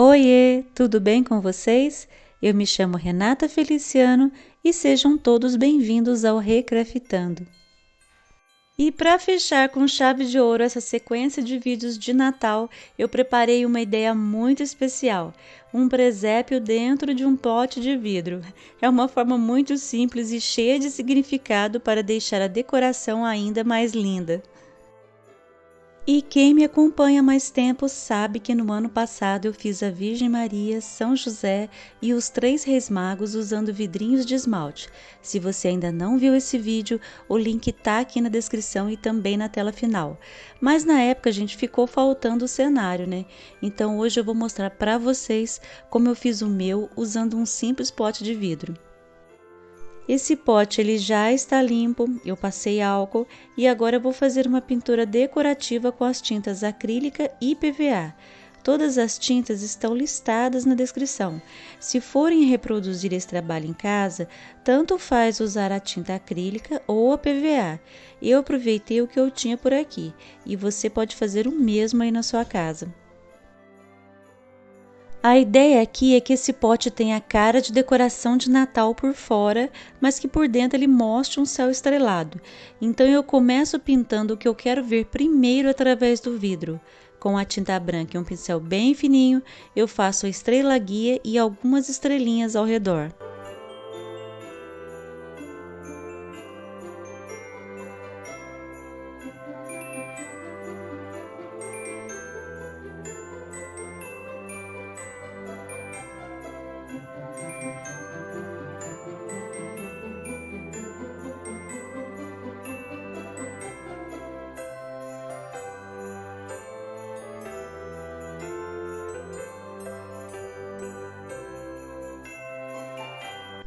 Oiê, tudo bem com vocês? Eu me chamo Renata Feliciano e sejam todos bem-vindos ao Recraftando. E para fechar com chave de ouro essa sequência de vídeos de Natal, eu preparei uma ideia muito especial, um presépio dentro de um pote de vidro. É uma forma muito simples e cheia de significado para deixar a decoração ainda mais linda. E quem me acompanha há mais tempo sabe que no ano passado eu fiz a Virgem Maria, São José e os três Reis Magos usando vidrinhos de esmalte. Se você ainda não viu esse vídeo, o link tá aqui na descrição e também na tela final. Mas na época a gente ficou faltando o cenário, né? Então hoje eu vou mostrar para vocês como eu fiz o meu usando um simples pote de vidro. Esse pote ele já está limpo, eu passei álcool e agora eu vou fazer uma pintura decorativa com as tintas acrílica e PVA. Todas as tintas estão listadas na descrição. Se forem reproduzir esse trabalho em casa, tanto faz usar a tinta acrílica ou a PVA. Eu aproveitei o que eu tinha por aqui e você pode fazer o mesmo aí na sua casa. A ideia aqui é que esse pote tenha cara de decoração de Natal por fora, mas que por dentro ele mostre um céu estrelado. Então eu começo pintando o que eu quero ver primeiro através do vidro. Com a tinta branca e um pincel bem fininho, eu faço a estrela guia e algumas estrelinhas ao redor.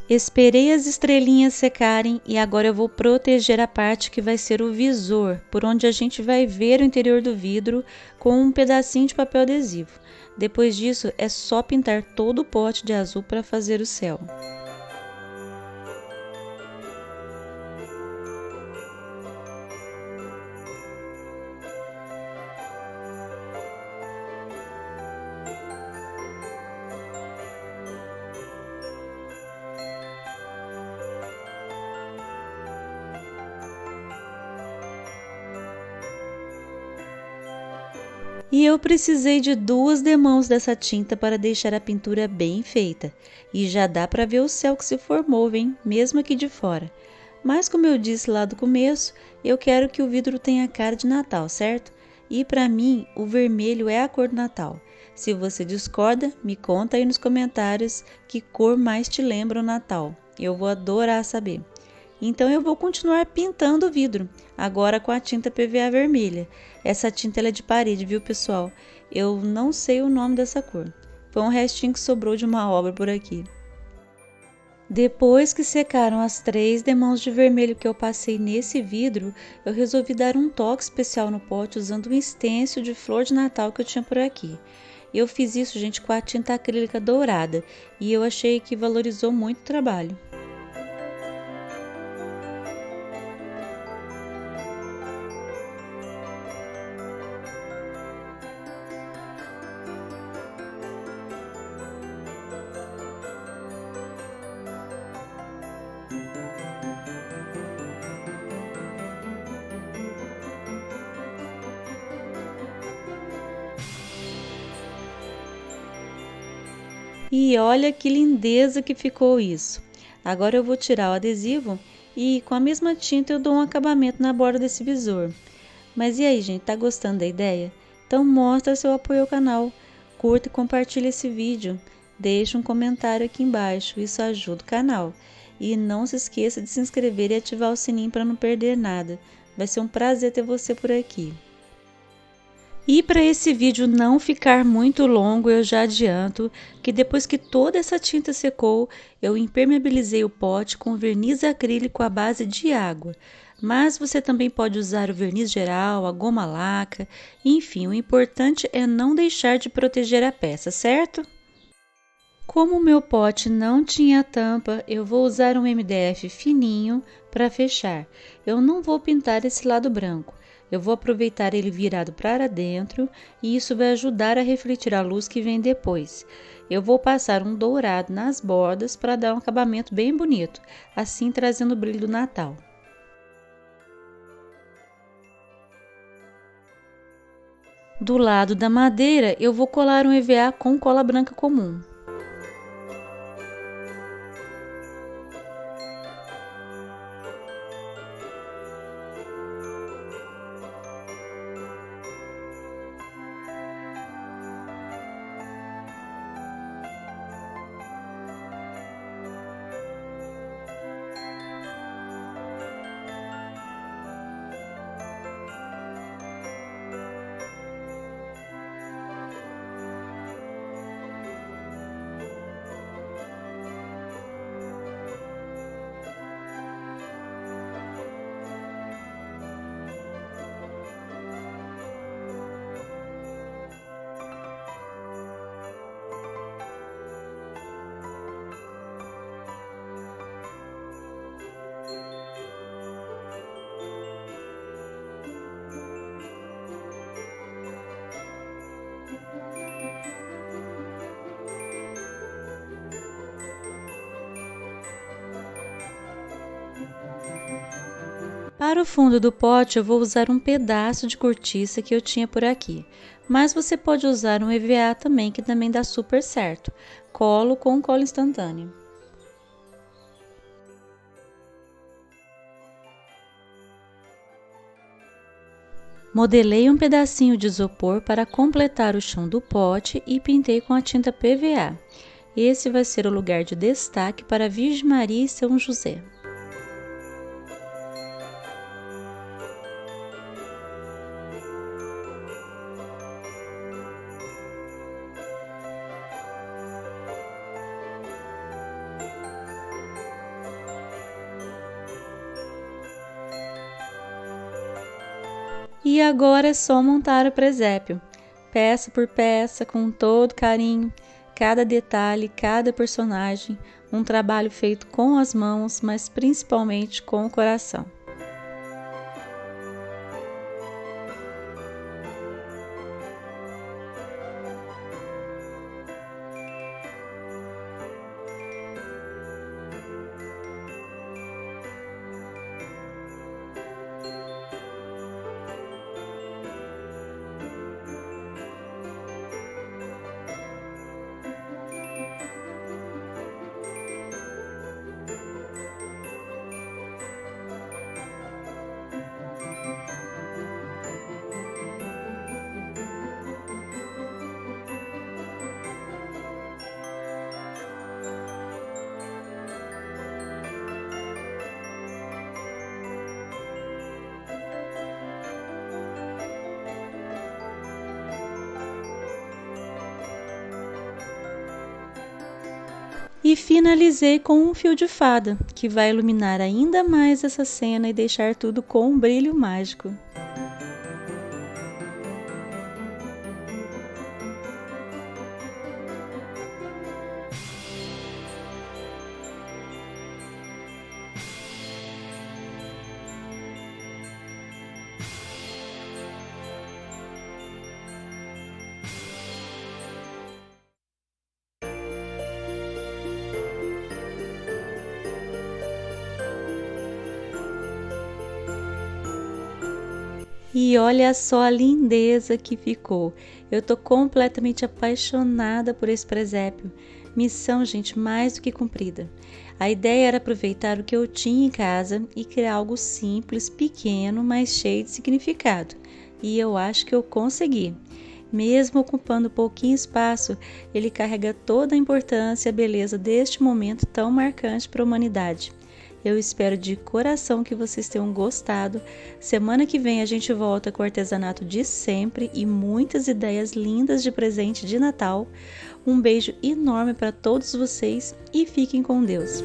Esperei as estrelinhas secarem e agora eu vou proteger a parte que vai ser o visor, por onde a gente vai ver o interior do vidro com um pedacinho de papel adesivo. Depois disso é só pintar todo o pote de azul para fazer o céu. E eu precisei de 2 demãos dessa tinta para deixar a pintura bem feita. E já dá para ver o céu que se formou, hein? Mesmo aqui de fora. Mas como eu disse lá do começo, eu quero que o vidro tenha cara de Natal, certo? E para mim, o vermelho é a cor do Natal. Se você discorda, me conta aí nos comentários que cor mais te lembra o Natal. Eu vou adorar saber. Então eu vou continuar pintando o vidro, agora com a tinta PVA vermelha. Essa tinta ela é de parede, viu pessoal? Eu não sei o nome dessa cor. Foi um restinho que sobrou de uma obra por aqui. Depois que secaram as 3 demãos de vermelho que eu passei nesse vidro, eu resolvi dar um toque especial no pote usando um stencil de flor de Natal que eu tinha por aqui. Eu fiz isso, gente, com a tinta acrílica dourada e eu achei que valorizou muito o trabalho. E olha que lindeza que ficou isso. Agora eu vou tirar o adesivo e com a mesma tinta eu dou um acabamento na borda desse visor. Mas e aí, gente, tá gostando da ideia? Então mostra seu apoio ao canal, curta e compartilha esse vídeo. Deixa um comentário aqui embaixo, isso ajuda o canal. E não se esqueça de se inscrever e ativar o sininho para não perder nada. Vai ser um prazer ter você por aqui. E para esse vídeo não ficar muito longo, eu já adianto que depois que toda essa tinta secou, eu impermeabilizei o pote com verniz acrílico à base de água. Mas você também pode usar o verniz geral, a goma laca, enfim, o importante é não deixar de proteger a peça, certo? Como o meu pote não tinha tampa, eu vou usar um MDF fininho para fechar. Eu não vou pintar esse lado branco. Eu vou aproveitar ele virado para dentro e isso vai ajudar a refletir a luz que vem depois. Eu vou passar um dourado nas bordas para dar um acabamento bem bonito, assim trazendo o brilho do Natal. Do lado da madeira, eu vou colar um EVA com cola branca comum. Para o fundo do pote eu vou usar um pedaço de cortiça que eu tinha por aqui, mas você pode usar um EVA também, que também dá super certo. Colo com cola instantânea. Modelei um pedacinho de isopor para completar o chão do pote e pintei com a tinta PVA. Esse vai ser o lugar de destaque para a Virgem Maria e São José. E agora é só montar o presépio, peça por peça, com todo carinho, cada detalhe, cada personagem, um trabalho feito com as mãos, mas principalmente com o coração. E finalizei com um fio de fada, que vai iluminar ainda mais essa cena e deixar tudo com um brilho mágico. E olha só a lindeza que ficou. Eu tô completamente apaixonada por esse presépio. Missão, gente, mais do que cumprida. A ideia era aproveitar o que eu tinha em casa e criar algo simples, pequeno, mas cheio de significado. E eu acho que eu consegui. Mesmo ocupando pouquinho espaço, ele carrega toda a importância e a beleza deste momento tão marcante para a humanidade. Eu espero de coração que vocês tenham gostado. Semana que vem a gente volta com o artesanato de sempre e muitas ideias lindas de presente de Natal. Um beijo enorme para todos vocês e fiquem com Deus.